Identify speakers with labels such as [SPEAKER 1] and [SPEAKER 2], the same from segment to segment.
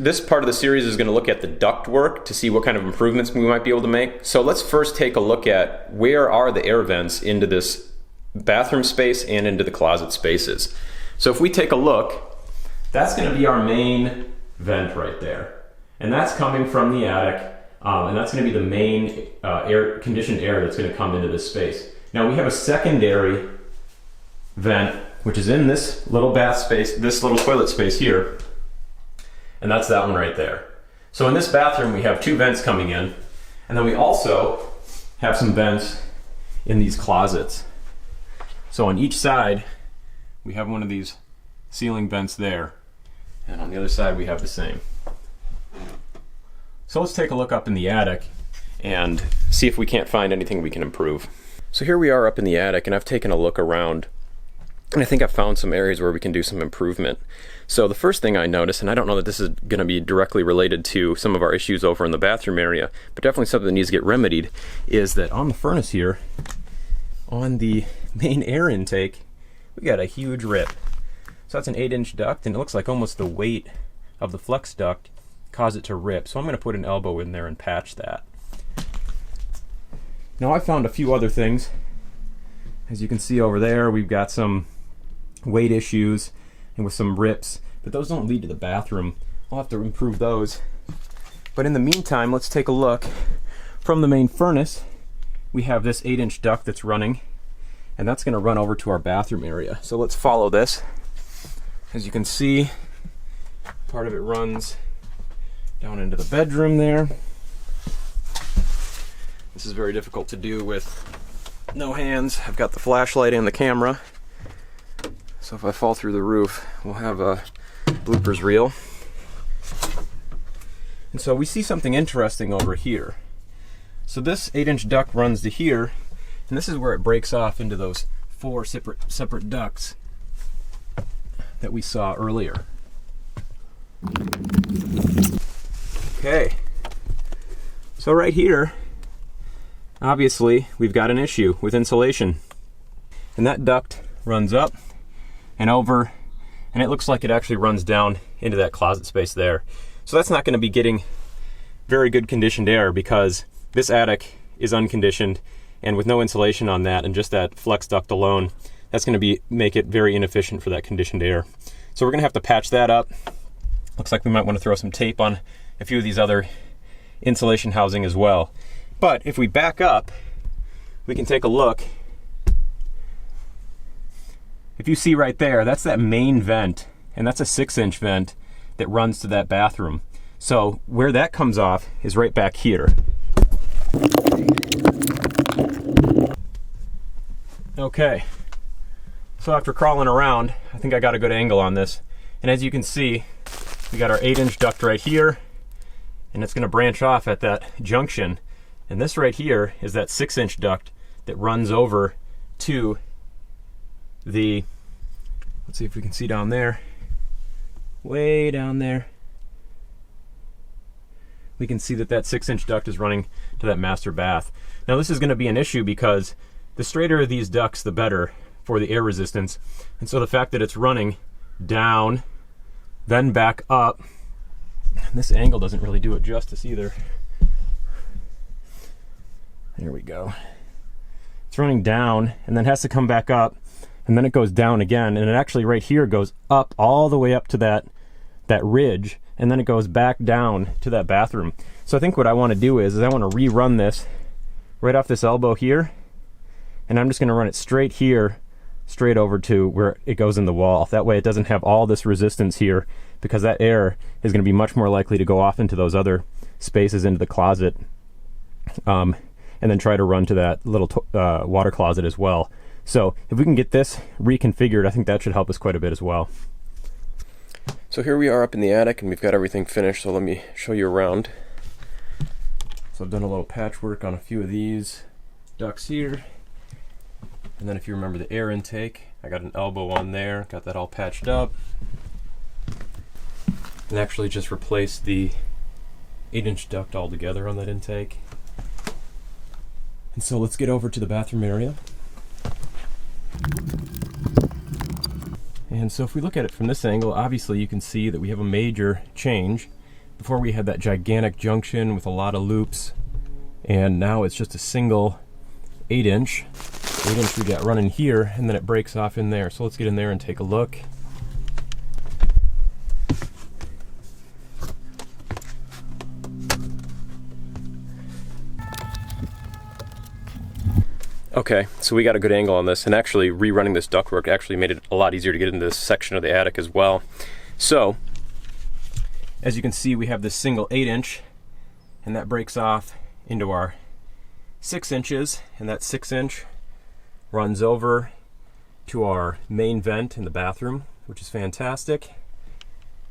[SPEAKER 1] This part of the series is going to look at the duct work to see what kind of improvements we might be able to make. So let's first take a look at where are the air vents into this bathroom space and into the closet spaces. So if we take a look, that's going to be our main vent right there. And that's coming from the attic, and that's going to be the main conditioned air that's going to come into this space. Now we have a secondary vent, which is in this little bath space, this little toilet space here, and that's that one right there. So in this bathroom we have two vents coming in, and then we also have some vents in these closets. So on each side we have one of these ceiling vents there, and on the other side we have the same. So let's take a look up in the attic and see if we can't find anything we can improve. So here we are up in the attic, and I've taken a look around, and I think I've found some areas where we can do some improvement. So the first thing I noticed, and I don't know that this is going to be directly related to some of our issues over in the bathroom area, but definitely something that needs to get remedied, is that on the furnace here, on the main air intake, we got a huge rip. So that's an 8-inch duct, and it looks like almost the weight of the flex duct caused it to rip. So I'm going to put an elbow in there and patch that. Now I found a few other things. As you can see over there, we've got some weight issues and with some rips, but those don't lead to the bathroom. I'll have to improve those. But in the meantime, let's take a look. From the main furnace, we have this 8-inch duct that's running, and that's going to run over to our bathroom area. So let's follow this. As you can see, part of it runs down into the bedroom there. This is very difficult to do with no hands. I've got the flashlight and the camera, so if I fall through the roof, we'll have a bloopers reel. And so we see something interesting over here. So this 8-inch duct runs to here, and this is where it breaks off into those 4 separate ducts that we saw earlier. Okay, so right here, obviously we've got an issue with insulation, and that duct runs up and over, and it looks like it actually runs down into that closet space there. So that's not going to be getting very good conditioned air, because this attic is unconditioned, and with no insulation on that and just that flex duct alone, that's going to make it very inefficient for that conditioned air. So we're going to have to patch that up. Looks like we might want to throw some tape on a few of these other insulation housing as well. But if we back up, we can take a look. If you see right there, that's that main vent, and that's a 6-inch vent that runs to that bathroom. So where that comes off is right back here. Okay, so after crawling around, I think I got a good angle on this. And as you can see, we got our 8-inch duct right here, and it's going to branch off at that junction. And this right here is that 6-inch duct that runs over to the, let's see if we can see down there, way down there. We can see that that 6-inch duct is running to that master bath. Now this is going to be an issue because the straighter these ducts, the better for the air resistance. And so the fact that it's running down, then back up, and this angle doesn't really do it justice either. There we go. It's running down and then has to come back up, and then it goes down again, and it actually right here goes up all the way up to that ridge, and then it goes back down to that bathroom. So I think what I want to do is I want to rerun this right off this elbow here, and I'm just going to run it straight here, straight over to where it goes in the wall. That way it doesn't have all this resistance here, because that air is going to be much more likely to go off into those other spaces into the closet, and then try to run to that little water closet as well. So if we can get this reconfigured, I think that should help us quite a bit as well. So here we are up in the attic, and we've got everything finished, so let me show you around. So I've done a little patchwork on a few of these ducts here. And then if you remember the air intake, I got an elbow on there, got that all patched up. And actually just replaced the 8-inch duct altogether on that intake. And so let's get over to the bathroom area. And so if we look at it from this angle, obviously you can see that we have a major change Before we had that gigantic junction with a lot of loops, and now it's just a single 8-inch we got running here, and then it breaks off in there. So let's get in there and take a look. Okay, so we got a good angle on this, and actually rerunning this ductwork actually made it a lot easier to get into this section of the attic as well. So, as you can see, we have this single 8-inch, and that breaks off into our 6 inches, and that 6-inch runs over to our main vent in the bathroom, which is fantastic.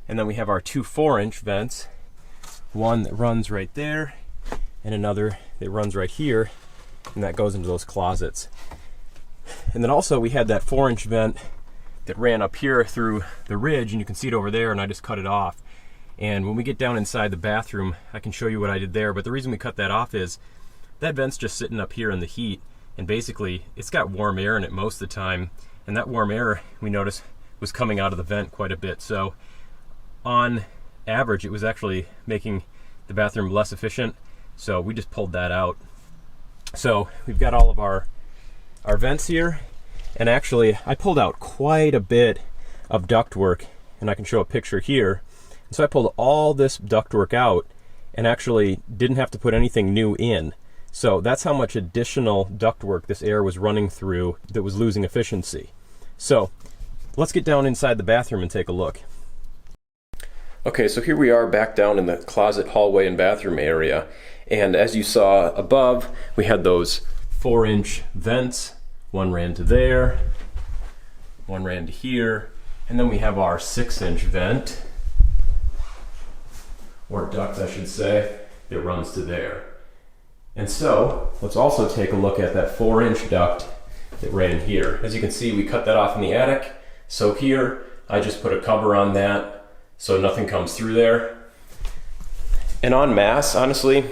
[SPEAKER 1] And then we have our 2 4-inch vents, one that runs right there, and another that runs right here, and that goes into those closets. And then also we had that 4-inch vent that ran up here through the ridge, and you can see it over there, and I just cut it off. And when we get down inside the bathroom, I can show you what I did there, but the reason we cut that off is that vent's just sitting up here in the heat, and basically it's got warm air in it most of the time, and that warm air, we noticed, was coming out of the vent quite a bit. So on average, it was actually making the bathroom less efficient, so we just pulled that out. So we've got all of our vents here, and actually I pulled out quite a bit of ductwork, and I can show a picture here. And so I pulled all this ductwork out and actually didn't have to put anything new in. So that's how much additional ductwork this air was running through that was losing efficiency. So let's get down inside the bathroom and take a look. Okay, so here we are back down in the closet, hallway, and bathroom area. And as you saw above, we had those 4-inch vents. One ran to there, one ran to here, and then we have our 6-inch vent, or duct I should say, that runs to there. And so let's also take a look at that 4-inch duct that ran here. As you can see, we cut that off in the attic. So here, I just put a cover on that so nothing comes through there. And en masse, honestly,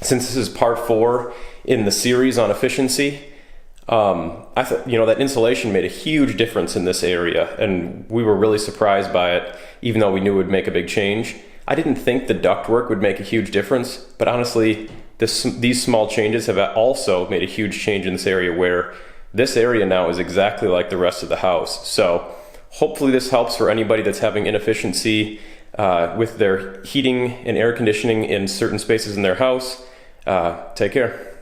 [SPEAKER 1] since this is part 4 in the series on efficiency, I thought, that insulation made a huge difference in this area, and we were really surprised by it, even though we knew it would make a big change. I didn't think the ductwork would make a huge difference, but honestly, these small changes have also made a huge change in this area, where this area now is exactly like the rest of the house. So hopefully this helps for anybody that's having inefficiency with their heating and air conditioning in certain spaces in their house. Take care.